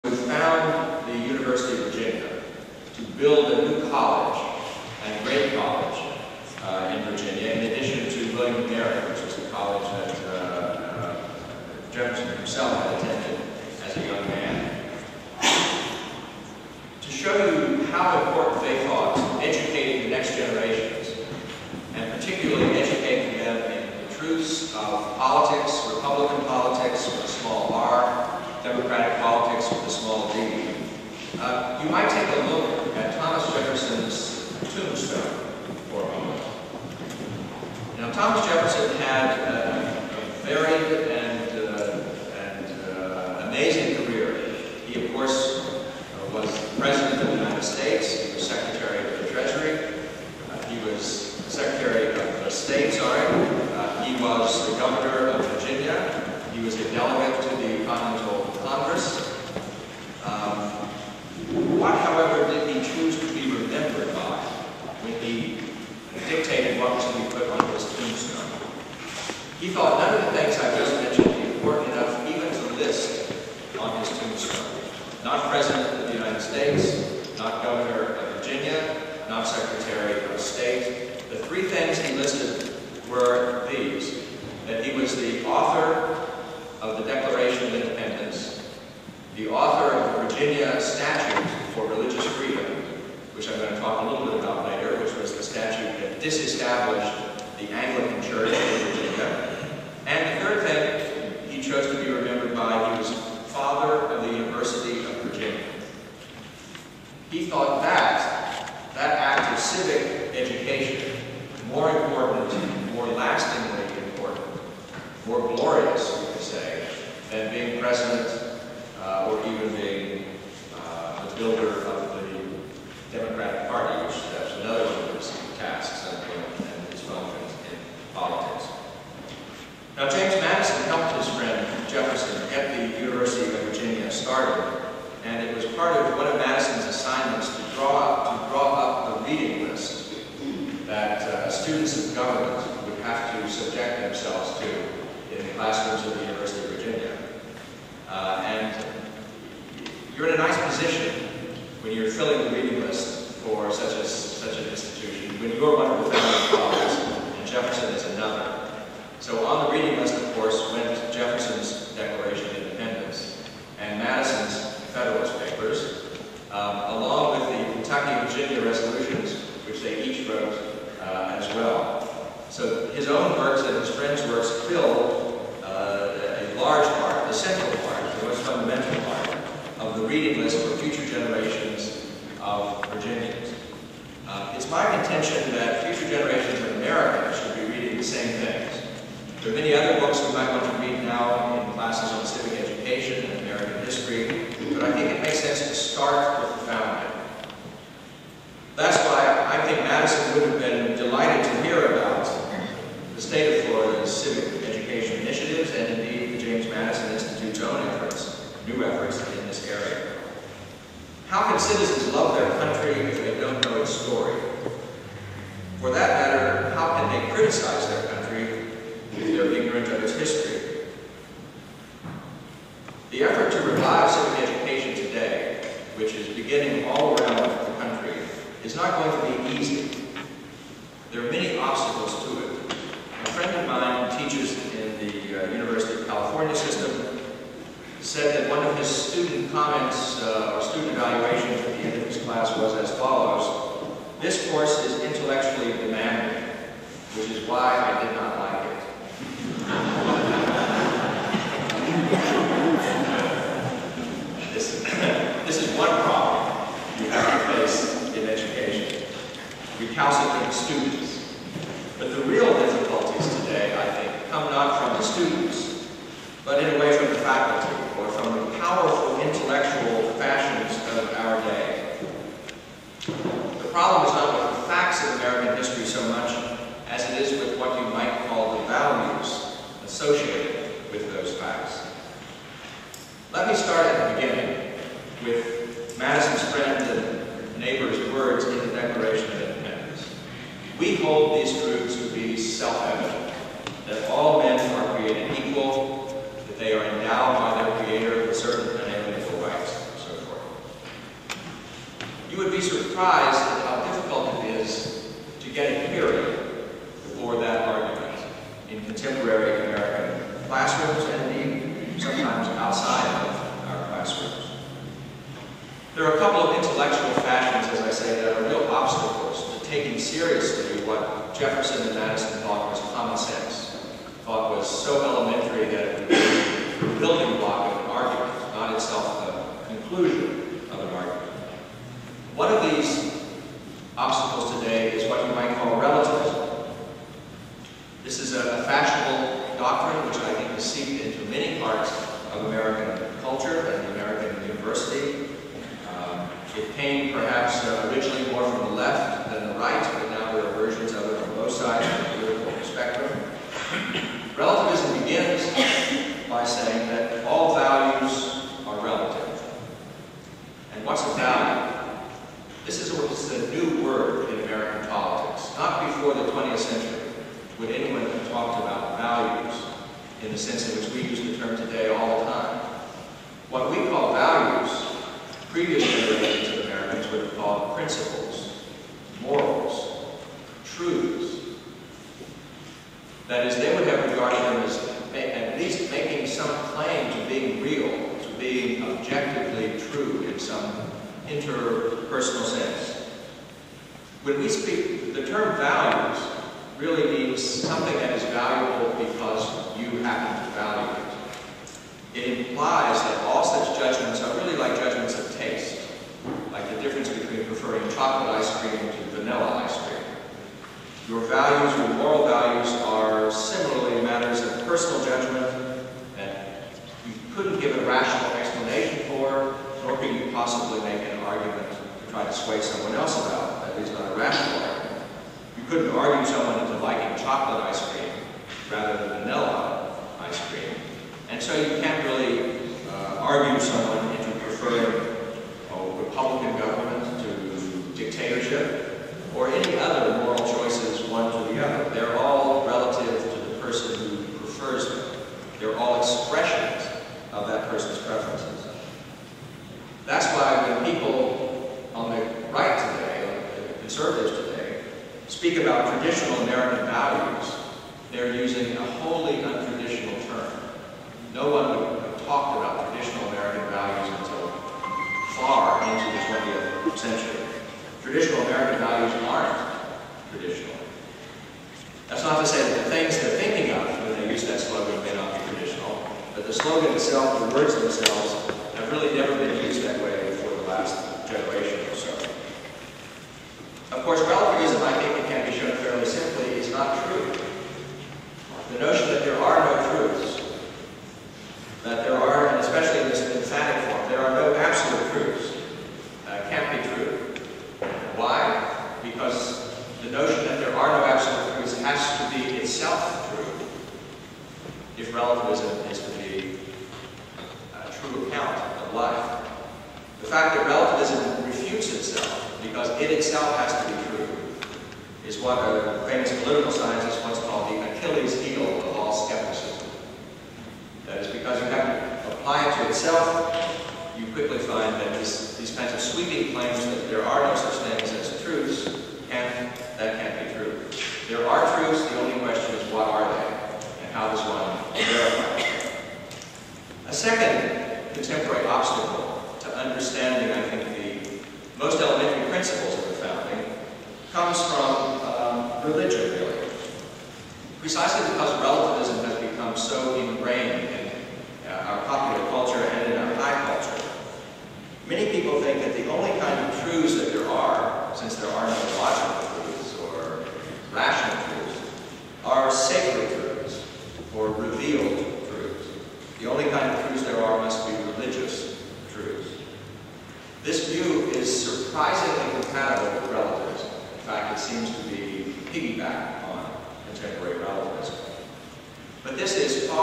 We found the University of Virginia to build a new college, and a great college, in Virginia, in addition to William & Mary, which was the college that Jefferson himself had attended as a young man. To show you how important they thought educating the next generations, and particularly educating them in the truths of politics, Republican politics with a small r, Democratic politics with a small d. You might take a look at Thomas Jefferson's tombstone for a moment. Now, Thomas Jefferson had a varied and amazing career. He, of course, was President of the United States. He was Secretary of the Treasury. He was Secretary of the State, he was the Governor of Virginia. He was a delegate to the Continental Congress. What, however, did he choose to be remembered by when he dictated what was to be put on his tombstone? He thought none of the things I've just mentioned would be important enough even to list on his tombstone. Not President of the United States, not Governor of Virginia, not Secretary of State. The three things he listed were these: that he was the author of the Declaration of Independence, the author of the Virginia Statute for Religious Freedom, which I'm going to talk a little bit about later, which was the statute that disestablished the Anglican Church in Virginia. And the third thing he chose to be remembered by, he was father of the University of Virginia. He thought that act of civic education more important, more lastingly important, more glorious, you could say, than being president or even being the builder of the Democratic Party, which that's another one of his tasks and his functions in politics. Now, James Madison helped his friend Jefferson get the University of Virginia started, and it was part of one of Madison's assignments to draw up a reading list that students of government would have to subject themselves to in the classrooms of the University of Virginia. And you're in a nice position when you're filling the reading list for such an institution, when you're one of the founding fathers and Jefferson is another. So on the reading list, of course, went Jefferson's Declaration of Independence and Madison's Federalist Papers, along with the Kentucky-Virginia resolutions, which they each wrote as well. So his own works and his friends' works filled a large part, the central part, the most fundamental part of the reading list for future generations of Virginians. It's my contention that future generations of Americans should be reading the same things. There are many other books we might want to read now in classes on civic education and American history, but I think it makes sense to start with the founding. That's why I think Madison would have been delighted to hear about the state of Florida's civic education initiatives and indeed the James Madison Institute's own efforts, new efforts in this area. How can citizens love their country if they don't know its story? For that matter, how can they criticize their country if they're ignorant of its history? The effort to revive civic education today, which is beginning all around the country, is not going to be easy. There are many obstacles to it. A friend of mine who teaches in the University of California system said that one of his student comments or student evaluations at the end of his class was as follows: "This course is intellectually demanding, which is why I did not like it." This is one problem you have to face in education: recalcitrant students. But the real difficulties today, I think, come not from the students, but in a way from the faculty, or from the powerful intellectual fashions of our day. The problem is not with the facts of American history so much as it is with what you might call the values associated with those facts. Let me start at the beginning with Madison's friend and neighbor's words in the Declaration of Independence. "We hold these truths to be self-evident, that all men are created equal, that they are endowed by their Creator with certain unalienable rights." you would be surprised at how difficult it is to get a hearing for that argument in contemporary American classrooms and indeed sometimes outside of our classrooms. There are a couple of intellectual fashions, as I say, that are real obstacles to taking seriously what Jefferson and Madison thought was common sense, thought was so elementary that it would be the building block of an argument, not itself the conclusion of an argument. One of these obstacles today is what you might call relativism. This is a fashionable doctrine which I think is seeped into many parts of American culture and American university. It came perhaps originally more from the left than the right, but now there are versions of it on both sides of the political spectrum. Relativism begins by saying that all values are relative. And what's a value? This is a new word in American politics. Not before the 20th century would anyone have talked about values in the sense in which we use the term today all the time. What we call values, previous generations of Americans would have called principles, morals, truths. That is, they would have regarded them as at least making some claim to being real, to being objectively true in some interpersonal sense. When we speak, the term values really means something that is valuable because you happen to value it. It implies that all such judgments are really like judgments of taste, like the difference between preferring chocolate ice cream to vanilla ice cream. Your values, your moral values, are similarly matters of personal judgment that you couldn't give a rational explanation for, nor could you possibly make an argument to try to sway someone else about, at least not a rational argument. You couldn't argue someone into liking chocolate ice cream rather than vanilla ice cream. And so you can't really argue someone into preferring Republican government to dictatorship or any other moral choices one to the other. They're all relative to the person who prefers them. They're all expressions of that person's preferences. That's why when people on the right today, the conservatives today, speak about traditional American values, they're using a wholly untraditional term. No one would have talked about traditional American values until far into the 20th century. Traditional American values aren't traditional. That's not to say that the things they're thinking of when they use that slogan may not be traditional, but the slogan itself, the words themselves, have really never been used that way for the last generation or so. Of course, relativism, I think it can be shown fairly simply, is not true. The notion that there are no truths, that there are, and especially in this emphatic form, there are no absolute truths, can't be true. Why? Because the notion that there are no absolute truths has to be itself true, if relativism is to be a true account of life. The fact that relativism refutes itself, because it itself has to be true, is what a famous political scientist once called the Achilles heel of all skepticism. That is, because you have to apply it to itself, you quickly find that these kinds of sweeping claims that there are no such things as truths, that can't be true. There are truths, the only question is what are they, and how does one verify them? A second contemporary obstacle to understanding, I think, the most elementary principles of the founding comes from religion, really. Precisely because relativism has become so ingrained in our popular culture and in our high culture. Many people think that the only kind of truths that there are, since there are no logical truths or rational truths, are sacred truths or revealed truths. The only kind of truths there are must be religious truths. This view is surprisingly compatible with relativism. In fact, it seems to be piggybacked on contemporary relativism. But this is far